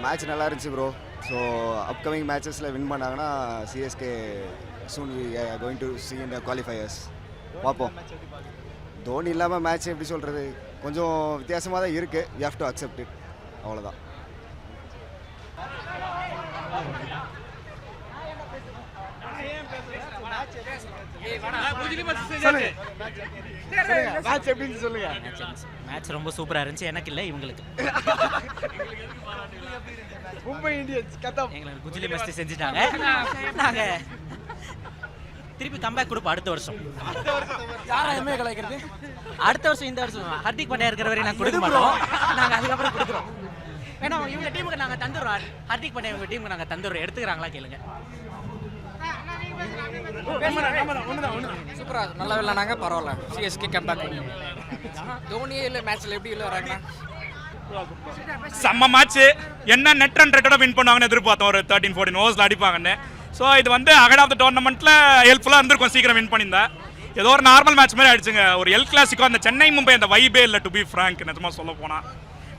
Match நல்லா இருந்துச்சு bro. So upcoming மேட்சஸில் win பண்ணாங்கன்னா CSK soon going to C in qualifiers. பார்ப்போம். தோனி இல்லாமல் மேட்ச் எப்படி சொல்கிறது, கொஞ்சம் வித்தியாசமாக தான் இருக்குது. We have to accept it. அவ்வளோதான். மேட்ச் ரொம்ப சூப்பரா இருந்துச்சு. எனக்கு இல்ல, இவங்களுக்கு. மும்பை இந்தியன்ஸ் கதம் எங்களுக்கு குஜிலி மஸ்தி செஞ்சுட்டாங்க. நாங்க திருப்பி கம்பேக் கொடுப்போம் அடுத்த வருஷம். யாரையுமே கலாய்க்கிறது. அடுத்த வருஷம் இந்த வருஷம் ஹர்திக் பாண்டியா இருக்கிற வரையும் நாங்கள் கொடுக்க மாட்டோம். நாங்கள் அதுக்கப்புறம் கொடுக்குறோம். ஏன்னா இவங்க டீமுக்கு நாங்கள் தந்துடுறோம். ஹர்திக் பாண்டியா இவங்க டீமுக்கு நாங்கள் தந்துடுறோம். எடுத்துக்கிறாங்களா கேளுங்க. சூப்பரா நல்லா விளையாடுனாங்க. பரவாயில்ல. CSK comeback. தோனியே இல்லை மேட்ச்ல எப்படி இல்லை வராங்க. செம்ம மேட்ச். என்ன நெட் ரன் ரேட்டோட வின் பண்ணுவாங்கன்னு எதிர்பார்த்தோம். ஒரு 13-14 ஓவர்ஸில் அடிப்பாங்கன்னு. ஸோ இது வந்து அகட் ஆஃப் த டோர்னமெண்ட்டில் ஹெல்ப்ஃபுல்லாக இருந்திருக்கும். சீக்கிரம் வின் பண்ணியிருந்தேன். ஏதோ ஒரு நார்மல் மேட்ச் மாதிரி ஆயிடுச்சுங்க. ஒரு எல் கிளாசிக்கோ அந்த சென்னை மும்பை அந்த வைபே இல்லை. டு பி ஃப்ராங்க் நிஜமாக சொல்ல போனால்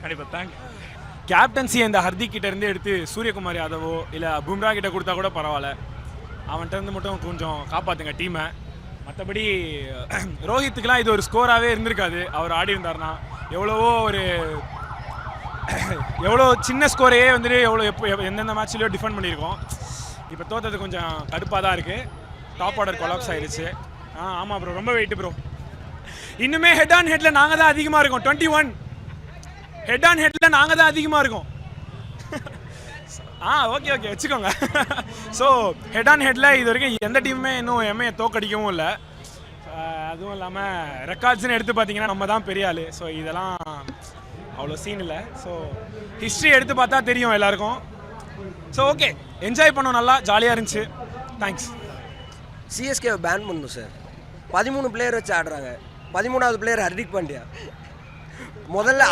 கண்டிப்பாக தேங்க்யூ. கேப்டன்சி அந்த ஹர்திக் கிட்ட இருந்து எடுத்து சூரியகுமார் யாதவோ இல்லை பும்ரா கிட்ட கொடுத்தா கூட பரவாயில்ல. அவன்கிட்ட இருந்து மட்டும் கொஞ்சம் காப்பாற்றுங்க டீமை. மற்றபடி ரோஹித்துக்கெலாம் இது ஒரு ஸ்கோராகவே இருந்திருக்காது. அவர் ஆடி இருந்தார்னா எவ்வளோ சின்ன ஸ்கோரையே வந்துட்டு எப்போ எந்தெந்த மேட்ச்லேயோ டிஃபெண்ட் பண்ணியிருக்கோம். இப்போ தோற்றது கொஞ்சம் கடுப்பாக தான் இருக்குது. டாப் ஆர்டர் கொலாப்ஸ் ஆயிடுச்சு. ஆமாம் ப்ரோ, ரொம்ப வெயிட் ப்ரோ. இன்னுமே ஹெட் ஆன் ஹெட்டில் நாங்கள் தான் அதிகமாக இருக்கோம். 21 ஹெட் ஆன் ஹெட்டில் நாங்கள் தான் அதிகமாக இருக்கோம். ஓகே வச்சுக்கோங்க. ஸோ ஹெட் ஆன் ஹெட்டில் இது வரைக்கும் எந்த டீமுமே இன்னும் எம்ஏ தோக்கடிக்கவும் இல்லை. அதுவும் இல்லாமல் ரெக்கார்ட்ஸ்னு எடுத்து பார்த்தீங்கன்னா நம்ம தான் பெரிய ஆள். ஸோ இதெல்லாம் அவ்வளோ சீன் இல்லை. ஸோ ஹிஸ்ட்ரி எடுத்து பார்த்தா தெரியும் எல்லாருக்கும். ஸோ ஓகே, என்ஜாய் பண்ணோம். நல்லா ஜாலியாக இருந்துச்சு. தேங்க்ஸ். சிஎஸ்கேவை பேன் பண்ணணும் சார். 13 பிளேயர் வச்சு ஆடுறாங்க. 13வது பிளேயர் ஹர்திக் பாண்டியா. முதல்ல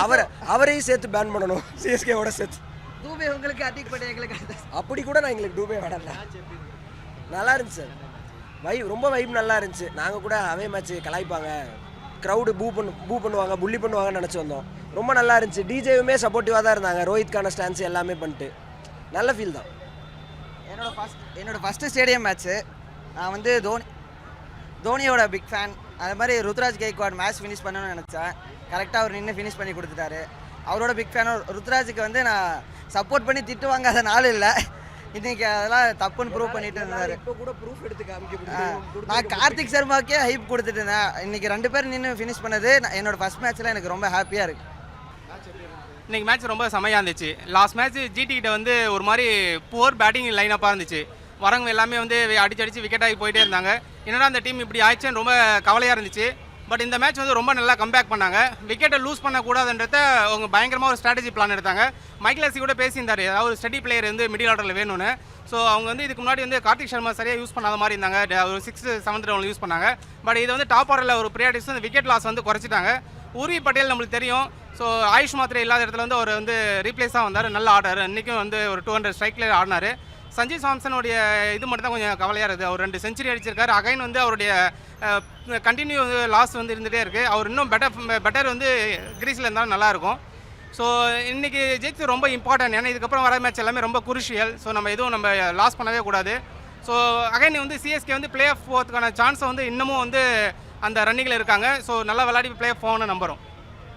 அவரையும் சேர்த்து பேன் பண்ணணும். சிஎஸ்கேவோட சேர்த்து. தூபே உங்களுக்கு ஹர்திக் பாண்டியா எங்களுக்கு அப்படி கூட நான் எங்களுக்கு டூபே விடல. நல்லா இருந்துச்சு சார். ரொம்ப வைப் நல்லா இருந்துச்சு. நாங்கள் கூட அவே மேட்ச் கலாய்ப்பாங்க, க்ரௌடு பூ பண்ணுவாங்க, புள்ளி பண்ணுவாங்கன்னு நினச்சி வந்தோம். ரொம்ப நல்லா இருந்துச்சு. டிஜேவுமே சப்போர்ட்டிவாக தான் இருந்தாங்க. ரோஹித்கான ஸ்டான்ஸ் எல்லாமே பண்ணிட்டு நல்ல ஃபீல் தான். என்னோட ஃபஸ்ட்டு ஸ்டேடியம் மேட்ச்சு. நான் வந்து தோனியோட பிக் ஃபேன். அது மாதிரி ருத்ராஜ் கெய்க்வாட் மேட்ச் ஃபினிஷ் பண்ணணும்னு நினச்சேன். கரெக்டாக அவர் நின்று ஃபினிஷ் பண்ணி கொடுத்துட்டாரு. அவரோட பிக் ஃபேன். ருத்ராஜுக்கு வந்து நான் சப்போர்ட் பண்ணி திட்டு வாங்காத நாள் இல்லை. இன்றைக்கி அதெல்லாம் தப்புன்னு ப்ரூவ் பண்ணிட்டு இருந்தார். இப்போ கூட ப்ரூஃப் எடுத்து காமிக்க. நான் கார்த்திக் சர்மாக்கே ஹைப் கொடுத்துட்டு இருந்தேன். இன்றைக்கி 2 பேர் நின்று ஃபினிஷ் பண்ணது என்னோடய ஃபஸ்ட் மேட்ச்சில் எனக்கு ரொம்ப ஹாப்பியாக இருக்குது. இன்றைக்கி மேட்ச் ரொம்ப செமையாக இருந்துச்சு. லாஸ்ட் மேட்ச் ஜிடி கிட்ட வந்து ஒரு மாதிரி புவர் பேட்டிங் லைனப்பாக இருந்துச்சு. வரவங்க எல்லாமே வந்து அடிச்சு விக்கெட் ஆகி போயிட்டே இருந்தாங்க. என்னடா அந்த டீம் இப்படி ஆயிடுச்சுன்னு ரொம்ப கவலையாக இருந்துச்சு. பட் இந்த மேட்ச் வந்து ரொம்ப நல்லா கம்பேக் பண்ணாங்க. விக்கெட்டை லூஸ் பண்ணக்கூடாதுன்றத அவங்க பயங்கரமாக ஒரு ஸ்ட்ராட்டஜி பிளான் எடுத்தாங்க. மைக்கேல் கூட பேசியிருந்தார், ஏதாவது ஒரு ஸ்டடி பிளேயர் வந்து மிடில் ஆர்டரில் வேணும்னு. ஸோ அவங்க வந்து இதுக்கு முன்னாடி வந்து கார்த்திக் சர்மா சரியாக யூஸ் பண்ணாத மாதிரி இருந்தாங்க. ஒரு 6th 7th ரவுண்டில் யூஸ் பண்ணாங்க. பட் இதை வந்து டாப் ஆர்டரில் ஒரு ப்ரியாரிட்டிஸ் வந்து விக்கெட் லாஸ் வந்து குறைச்சிட்டாங்க. உர்வி பட்டேல் நம்மளுக்கு தெரியும். ஸோ ஆயுஷ் மாத்திரை இல்லாத இடத்துல வந்து அவர் வந்து ரீப்ளேஸாக வந்தார். நல்ல ஆர்டர். இன்றைக்கும் வந்து ஒரு 200 ஸ்ட்ரைக்கில் ஆடினார். சஞ்சீவ் சாம்சனுடைய இது மட்டும் தான் கொஞ்சம் கவலையாக இருக்குது. அவர் 2 செஞ்சுரி அடிச்சிருக்காரு. அகைன் வந்து அவருடைய கண்டினியூ லாஸ் வந்து இருந்துகிட்டே இருக்குது. அவர் இன்னும் பெட்டர் வந்து கிரீஸில் இருந்தாலும் நல்லாயிருக்கும். ஸோ இன்றைக்கி ஜெயிச்சு ரொம்ப இம்பார்ட்டன்ட். ஏன்னா இதுக்கப்புறம் வர மேட்ச் எல்லாமே ரொம்ப குருஷியல். ஸோ நம்ம எதுவும் நம்ம லாஸ் பண்ணவே கூடாது. ஸோ அகைன் வந்து சிஎஸ்கே வந்து பிளே ஆஃப் போகிறதுக்கான சான்ஸை வந்து இன்னமும் வந்து அந்த ரன்னிங்கில் இருக்காங்க. ஸோ நல்லா விளையாடி பிளே ஆஃப் போகணும்னு நம்புகிறோம்.